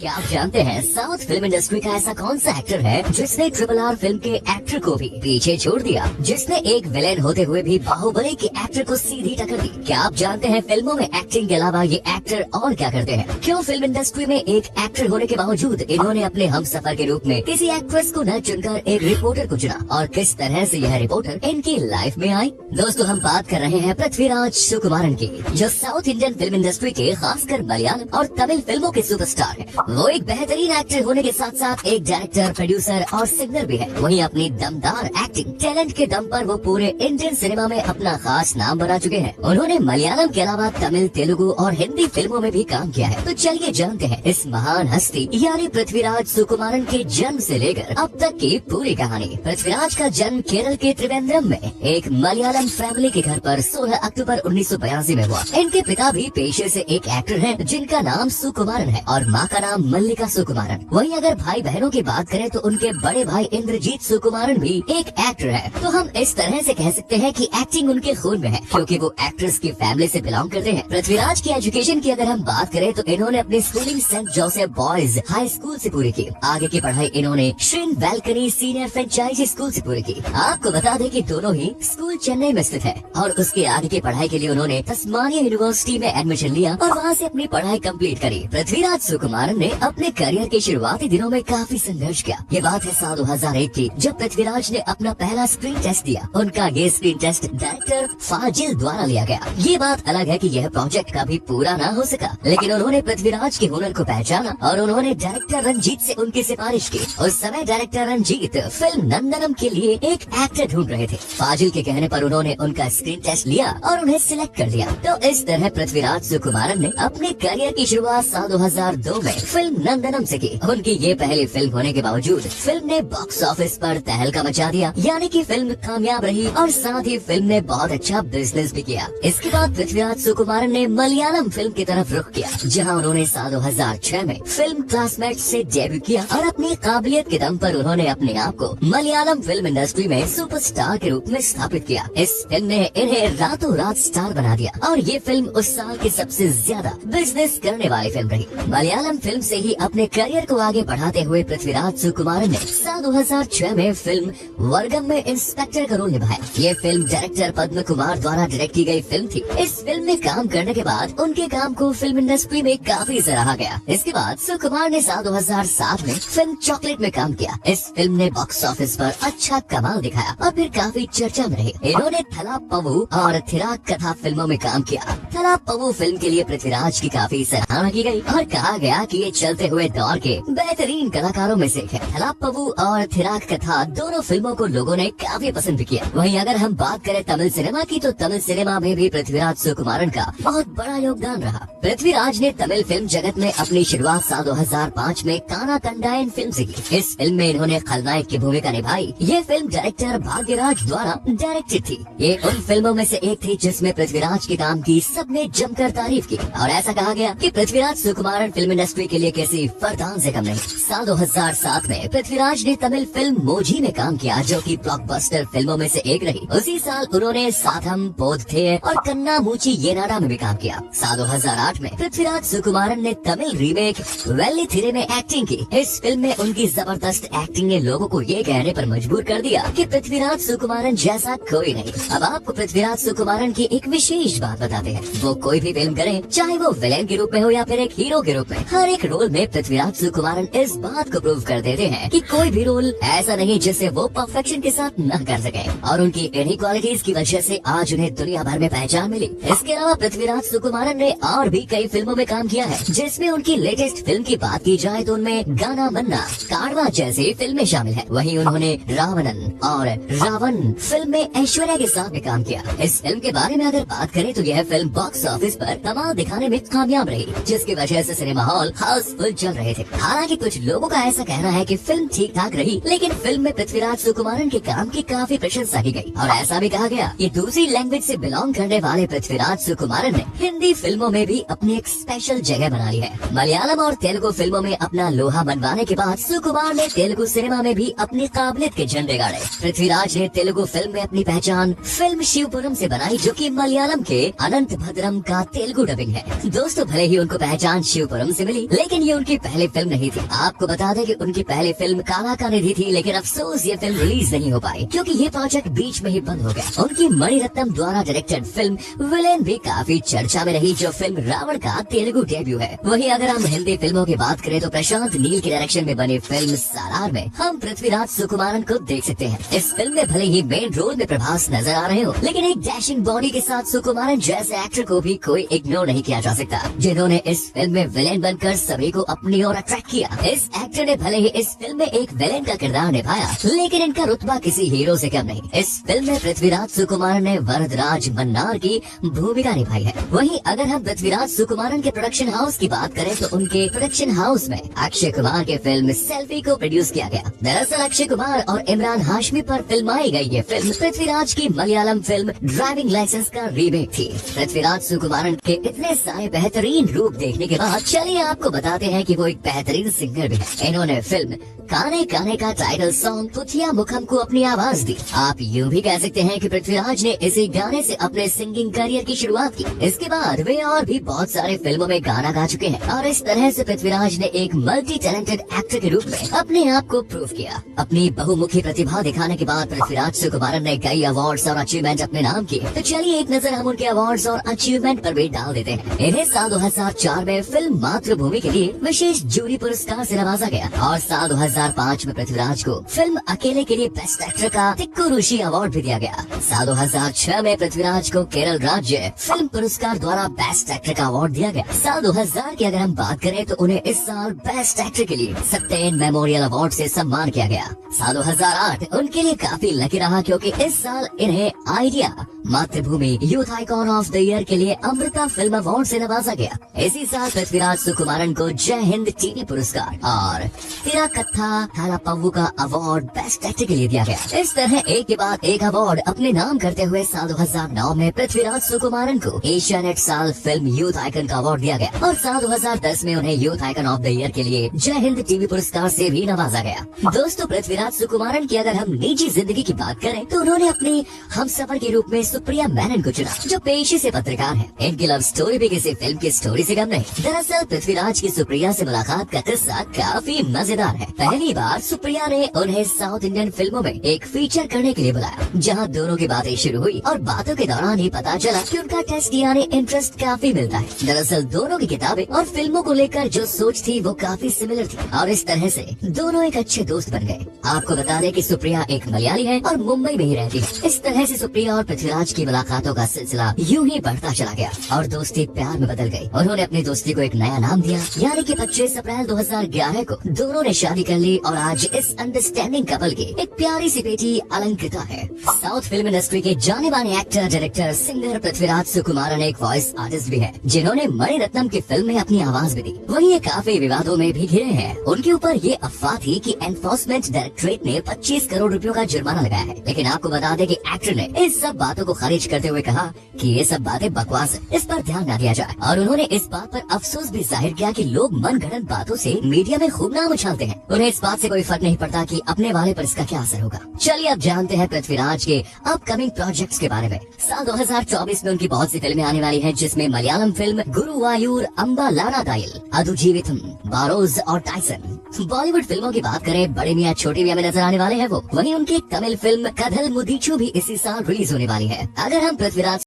क्या आप जानते हैं साउथ फिल्म इंडस्ट्री का ऐसा कौन सा एक्टर है जिसने RRR फिल्म के एक्टर को भी पीछे छोड़ दिया, जिसने एक विलेन होते हुए भी बाहुबली के एक्टर को सीधी टक्कर दी। क्या आप जानते हैं फिल्मों में एक्टिंग के अलावा ये एक्टर और क्या करते हैं? क्यों फिल्म इंडस्ट्री में एक एक्टर होने के बावजूद इन्होंने अपने हमसफर के रूप में किसी एक्ट्रेस को न चुनकर एक रिपोर्टर को चुना, और किस तरह से यह रिपोर्टर इनकी लाइफ में आई? दोस्तों, हम बात कर रहे हैं पृथ्वीराज सुकुमारन की, जो साउथ इंडियन फिल्म इंडस्ट्री के खासकर मलयालम और तमिल फिल्मों के सुपरस्टार है। वो एक बेहतरीन एक्टर होने के साथ साथ एक डायरेक्टर, प्रोड्यूसर और सिंगर भी है। वहीं अपनी दमदार एक्टिंग टैलेंट के दम पर वो पूरे इंडियन सिनेमा में अपना खास नाम बना चुके हैं। उन्होंने मलयालम के अलावा तमिल, तेलुगु और हिंदी फिल्मों में भी काम किया है। तो चलिए जानते हैं इस महान हस्ती यानी पृथ्वीराज सुकुमारन के जन्म से लेकर अब तक की पूरी कहानी। पृथ्वीराज का जन्म केरल के त्रिवेंद्रम में एक मलयालम फैमिली के घर पर 16 अक्टूबर 1982 में हुआ। इनके पिता भी पेशे से एक एक्टर हैं, जिनका नाम सुकुमारन है और माँ का नाम मल्लिका सुकुमारन। वहीं अगर भाई बहनों की बात करें तो उनके बड़े भाई इंद्रजीत सुकुमारन भी एक एक्टर है। तो हम इस तरह से कह सकते हैं कि एक्टिंग उनके खून में है, क्योंकि वो एक्ट्रेस की फैमिली से बिलोंग करते हैं। पृथ्वीराज की एजुकेशन की अगर हम बात करें तो इन्होंने अपनी schooling Saint Joseph Boys High School से पूरी की। आगे की पढ़ाई इन्होंने श्रीन बालकनी सीनियर फ्रेंचाइजी स्कूल से पूरी की। आपको बता दें कि दोनों ही स्कूल चेन्नई में स्थित है, और उसके आगे की पढ़ाई के लिए उन्होंने तस्मानिया यूनिवर्सिटी में एडमिशन लिया और वहाँ से अपनी पढ़ाई कंप्लीट करी। पृथ्वीराज सुकुमारन ने अपने करियर के शुरुआती दिनों में काफी संघर्ष किया। ये बात है साल 2001 की, जब पृथ्वीराज ने अपना पहला स्क्रीन टेस्ट दिया। उनका ये स्क्रीन टेस्ट डायरेक्टर फाजिल द्वारा लिया गया। ये बात अलग है कि यह प्रोजेक्ट कभी पूरा ना हो सका, लेकिन उन्होंने पृथ्वीराज के हुनर को पहचाना और उन्होंने डायरेक्टर रंजीत से उनकी सिफारिश की। उस समय डायरेक्टर रंजीत फिल्म नंदनम के लिए एक एक्टर ढूंढ रहे थे। फाजिल के कहने पर उन्होंने उनका स्क्रीन टेस्ट लिया और उन्हें सिलेक्ट कर लिया। तो इस तरह पृथ्वीराज सुकुमारन ने अपने करियर की शुरुआत साल 2002 में फिल्म नंदनम से की। उनकी ये पहली फिल्म होने के बावजूद फिल्म ने बॉक्स ऑफिस पर तहलका मचा दिया, यानी कि फिल्म कामयाब रही और साथ ही फिल्म ने बहुत अच्छा बिजनेस भी किया। इसके बाद पृथ्वीराज सुकुमारन ने मलयालम फिल्म की तरफ रुख किया, जहां उन्होंने साल 2006 में फिल्म क्लासमेट से डेब्यू किया और अपनी काबिलियत के दम पर उन्होंने अपने आप को मलयालम फिल्म इंडस्ट्री में सुपरस्टार के रूप में स्थापित किया। इस फिल्म ने इन्हें रातों रात स्टार बना दिया और ये फिल्म उस साल की सबसे ज्यादा बिजनेस करने वाली फिल्म रही। मलयालम फिल्म से ही अपने करियर को आगे बढ़ाते हुए पृथ्वीराज सुकुमारन ने साल 2006 में फिल्म वर्गम में इंस्पेक्टर का रोल निभाया। ये फिल्म डायरेक्टर पद्म कुमार द्वारा डायरेक्ट की गई फिल्म थी। इस फिल्म में काम करने के बाद उनके काम को फिल्म इंडस्ट्री में काफी सराहा गया। इसके बाद सुकुमार ने साल 2007 में फिल्म चॉकलेट में काम किया। इस फिल्म ने बॉक्स ऑफिस पर अच्छा कमाल दिखाया और फिर काफी चर्चा में रही। इन्होंने थला पवू और थिराक कथा फिल्मों में काम किया। थला पवू फिल्म के लिए पृथ्वीराज की काफी सराहना की गई और कहा गया कि ये चलते हुए दौर के बेहतरीन कलाकारों में से है। थला पवू और थिराक कथा दोनों फिल्मों को लोगों ने काफी पसंद भी किया। वहीं अगर हम बात करें तमिल सिनेमा की, तो तमिल सिनेमा में भी पृथ्वीराज सुकुमारन का बहुत बड़ा योगदान रहा। पृथ्वीराज ने तमिल फिल्म जगत में अपनी शुरुआत साल 2005 में काना तंडायन फिल्म से की। इस फिल्म में इन्होंने खलनायक की भूमिका निभाई। ये फिल्म डायरेक्टर भाग्यराज द्वारा डायरेक्टेड थी। ये उन फिल्मों में से एक थी जिसमें पृथ्वीराज के काम की सबने जमकर तारीफ की और ऐसा कहा गया कि पृथ्वीराज सुकुमारन फिल्म इंडस्ट्री के लिए किसी फरदान से कम नहीं। साल 2007 में पृथ्वीराज ने तमिल फिल्म मोजी में काम किया, जो कि ब्लॉकबस्टर फिल्मों में से एक रही। उसी साल उन्होंने साथम, पोदथे और कन्ना मूची येनाडा में भी काम किया। साल 2008 में पृथ्वीराज सुकुमारन ने तमिल रीमेक वेल्लीथिरे में एक्टिंग की। इस फिल्म में उनकी जबरदस्त एक्टिंग ने लोगों को ये कहने पर मजबूर कर दिया कि पृथ्वीराज सुकुमारन जैसा कोई नहीं। अब आपको पृथ्वीराज सुकुमारन की एक विशेष बात बताते हैं। वो कोई भी फिल्म करें, चाहे वो विलेन के रूप में हो या फिर एक हीरो के रूप में, हर एक रोल में पृथ्वीराज सुकुमारन इस बात को प्रूव कर देते हैं कि कोई भी रोल ऐसा नहीं जिसे वो परफेक्शन के साथ न कर सके, और उनकी इन्हीं क्वालिटीज की वजह से आज उन्हें दुनिया भर में पहचान मिली। इसके अलावा पृथ्वीराज सुकुमारन ने और भी कई फिल्मों में काम किया है, जिसमें उनकी लेटेस्ट फिल्म की बात की जाए तो उनमें गाना मन्ना, कारवा जैसी फिल्में शामिल है। वहीं उन्होंने रावणन और रावण फिल्म में ऐश्वर्या के साथ भी काम किया। इस फिल्म के बारे में अगर बात करें तो यह फिल्म बॉक्स ऑफिस पर कमाल दिखाने में कामयाब रही, जिसकी वजह से सिनेमा हॉल हाउसफुल चल रहे थे। हालांकि कुछ लोगों का ऐसा कहना है कि फिल्म ठीक ठाक रही, लेकिन फिल्म में पृथ्वीराज सुकुमारन के काम की काफी प्रशंसा की गई और ऐसा भी कहा गया कि दूसरी लैंग्वेज से बिलोंग करने वाले पृथ्वीराज सुकुमारन ने हिंदी फिल्मों में भी अपनी एक स्पेशल जगह बना ली है। मलयालम और तेलुगु फिल्मों में अपना लोहा मनवाने के बाद सुकुमार ने तेलुगु सिनेमा में भी अपनी काबिलियत के झंडे गाड़े। पृथ्वीराज ने तेलुगु फिल्म में अपनी पहचान फिल्म शिवपुरम से बनाई, जो कि मलयालम के अनंत भद्रम का तेलुगु डबिंग है। दोस्तों भले ही उनको पहचान शिवपुरम से मिली, लेकिन ये उनकी पहली फिल्म नहीं थी। आपको बता दें कि उनकी पहली फिल्म काला का निधि थी, लेकिन अफसोस ये फिल्म रिलीज नहीं हो पाई क्योंकि ये प्रोजेक्ट बीच में ही बंद हो गया। उनकी मणिरत्नम द्वारा डायरेक्टेड फिल्म विलेन भी काफी चर्चा में रही, जो फिल्म रावण का तेलुगु डेब्यू है। वहीं अगर हम हिंदी फिल्मों की बात करें तो प्रशांत नील के डायरेक्शन में बनी फिल्म सालार में हम पृथ्वीराज सुकुमारन को देख सकते हैं। इस फिल्म में भले ही मेन रोल में प्रभास नजर आ रहे हो, लेकिन एक डैशिंग बॉडी के साथ सुकुमारन जैसे एक्टर को भी कोई इग्नोर नहीं किया जा सकता, जिन्होंने इस फिल्म में विलेन बनकर सभी को अपनी ओर अट्रैक्ट किया। इस एक्टर ने भले ही इस फिल्म में एक विलेन का किरदार निभाया, लेकिन इनका रुतबा किसी हीरो से कम नहीं। इस फिल्म में पृथ्वीराज सुकुमारन ने वरदराज मन्नार की भूमिका निभाई है। वहीं अगर हम पृथ्वीराज सुकुमारन के प्रोडक्शन हाउस की बात करें तो उनके प्रोडक्शन हाउस में अक्षय कुमार के फिल्म सेल्फी को प्रोड्यूस किया गया। दरअसल अक्षय कुमार और इमरान हाशमी पर फिल्माई गई ये फिल्म पृथ्वीराज की मलयालम फिल्म ड्राइविंग लाइसेंस का रीमेक थी। पृथ्वीराज सुकुमारन के इतने सारे बेहतरीन रूप देखने के बाद चलिए आपको बताते हैं कि वो एक बेहतरीन सिंगर भी है। इन्होंने फिल्म काने काने का टाइटल सॉन्ग तुथिया मुखम को अपनी आवाज दी। आप यूँ भी कह सकते हैं कि पृथ्वीराज ने इसी गाने से अपने सिंगिंग करियर की शुरुआत की। इसके बाद वे और भी बहुत सारे फिल्मों में गाना गा चुके हैं और इस तरह से पृथ्वीराज ने एक मल्टी टैलेंटेड एक्टर के रूप में अपने आप को प्रूव किया। अपनी बहुमुखी प्रतिभा दिखाने के बाद पृथ्वीराज सुकुमारन ने कई अवार्ड्स और अचीवमेंट अपने नाम किए। तो चलिए एक नजर हम उनके अवार्ड्स और अचीवमेंट पर भी डाल देते हैं। इन्हें साल 2004 में फिल्म मातृभूमि के लिए विशेष जूरी पुरस्कार से नवाजा गया और साल 2005 में पृथ्वीराज को फिल्म अकेले के लिए बेस्ट एक्टर का तिक्कू ऋषि अवार्ड भी दिया गया। साल 2006 में पृथ्वीराज को केरल राज्य फिल्म पुरस्कार द्वारा बेस्ट एक्टर का अवार्ड दिया गया। साल 2000 की अगर हम बात करें तो उन्हें इस साल बेस्ट एक्टर के लिए सत्येन मेमोरियल अवार्ड से सम्मान किया गया। साल 2008 उनके लिए काफी लकी रहा क्योंकि इस साल इन्हें आइडिया मातृभूमि youth icon of the year के लिए अमृता फिल्म अवार्ड से नवाजा गया। इसी साल पृथ्वीराज सुकुमारन को जय हिंद टीवी पुरस्कार और तेरा कत्था थाला पव्वू का अवार्ड बेस्ट एक्टर के लिए दिया गया। इस तरह एक के बाद एक अवार्ड अपने नाम करते हुए साल 2009 में पृथ्वीराज सुकुमारन को एशियानेट साल फिल्म यूथ आइकन का अवार्ड दिया गया और साल 2010 में उन्हें youth icon of the year के लिए जय हिंद टीवी पुरस्कार से भी नवाजा गया। दोस्तों पृथ्वीराज सुकुमारन की अगर हम निजी जिंदगी की बात करें तो उन्होंने अपनी हमसफर के रूप में सुप्रिया मेनन को चुना, जो पेशे से पत्रकार है। इनकी लव स्टोरी भी किसी फिल्म की स्टोरी से कम नहीं। दरअसल पृथ्वीराज की सुप्रिया से मुलाकात का किस्सा काफी मजेदार है। पहली बार सुप्रिया ने उन्हें साउथ इंडियन फिल्मों में एक फीचर करने के लिए बुलाया, जहां दोनों की बातें शुरू हुई और बातों के दौरान ही पता चला कि उनका टेस्ट यानी इंटरेस्ट काफी मिलता है। दरअसल दोनों की किताबें और फिल्मों को लेकर जो सोच थी वो काफी सिमिलर थी और इस तरह से दोनों एक अच्छे दोस्त बन गए। आपको बता दें कि सुप्रिया एक मलयाली है और मुंबई में ही रहती है। इस तरह से सुप्रिया और पृथ्वीराज की मुलाकातों का सिलसिला यूं ही बढ़ता चला गया और दोस्ती प्यार में बदल गई। उन्होंने अपनी दोस्ती को एक नया नाम दिया, यानी कि 25 अप्रैल 2011 को दोनों ने शादी कर ली और आज इस अंडरस्टैंडिंग कपल की एक प्यारी सी बेटी अलंकृता है। साउथ फिल्म इंडस्ट्री के जाने माने actor, director, singer Prithviraj Sukumaran एक वॉइस आर्टिस्ट भी है, जिन्होंने मणिरत्नम की फिल्म में अपनी आवाज भी दी। वहीं ये काफी विवादों में भी घिरे हैं। उनके ऊपर ये अफवाह थी कि एनफोर्समेंट डायरेक्टरेट ने 25 करोड़ रुपयों का जुर्माना लगाया है, लेकिन आपको बता दें कि एक्टर ने इस सब बातों को खारिज करते हुए कहा कि ये सब बातें बकवास है, इस पर ध्यान न दिया जाए। और उन्होंने इस बात पर अफसोस भी जाहिर किया कि लोग मनगढ़ंत बातों से मीडिया में खूब नाम उछालते हैं। उन्हें इस बात से कोई फर्क नहीं पड़ता कि अपने वाले पर इसका क्या असर होगा। चलिए अब जानते हैं पृथ्वीराज के अपकमिंग प्रोजेक्ट्स के बारे में। साल 2024 में उनकी बहुत सी फिल्में आने वाली हैं, जिसमें मलयालम फिल्म गुरुवायूर अम्बा लाना दाइल, अदु जीवितम, बारोज और टाइसन। बॉलीवुड फिल्मों की बात करें, बड़े मियां छोटे मियां में नजर आने वाले हैं वो। वहीं उनकी तमिल फिल्म कदल मुदीचू भी इसी साल रिलीज होने वाली है। अगर हम पृथ्वीराज